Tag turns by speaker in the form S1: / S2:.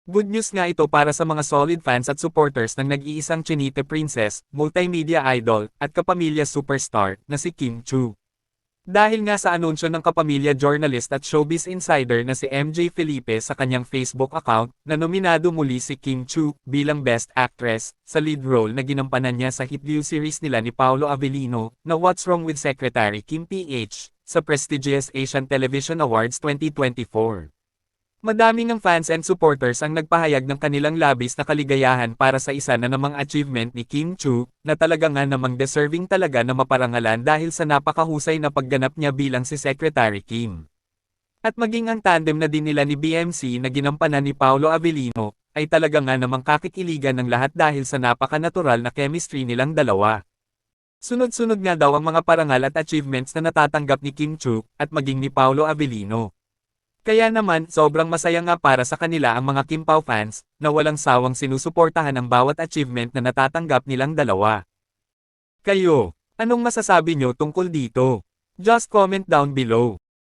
S1: Good news nga ito para sa mga solid fans at supporters ng nag-iisang Chinite princess, multimedia idol, at kapamilya superstar na si Kim Chu. Dahil nga sa anunsyo ng kapamilya journalist at showbiz insider na si MJ Felipe sa kanyang Facebook account, na nominado muli si Kim Chu bilang Best Actress sa lead role na ginampanan niya sa hit view series nila ni Paolo Avellino na What's Wrong with Secretary Kim PH sa prestigious Asian Television Awards 2024. Madaming ng fans and supporters ang nagpahayag ng kanilang labis na kaligayahan para sa isa na namang achievement ni Kim Chu, na talaga nga namang deserving talaga na maparangalan dahil sa napakahusay na pagganap niya bilang si Secretary Kim. At maging ang tandem na din nila ni BMC na ginampanan ni Paolo Avellino, ay talaga nga namang kakikiligan ng lahat dahil sa napaka-natural na chemistry nilang dalawa. Sunod-sunod nga daw ang mga parangal at achievements na natatanggap ni Kim Chu, at maging ni Paolo Avellino. Kaya naman, sobrang masaya nga para sa kanila ang mga Kim Pao fans, na walang sawang sinusuportahan ang bawat achievement na natatanggap nilang dalawa. Kayo, anong masasabi nyo tungkol dito? Just comment down below.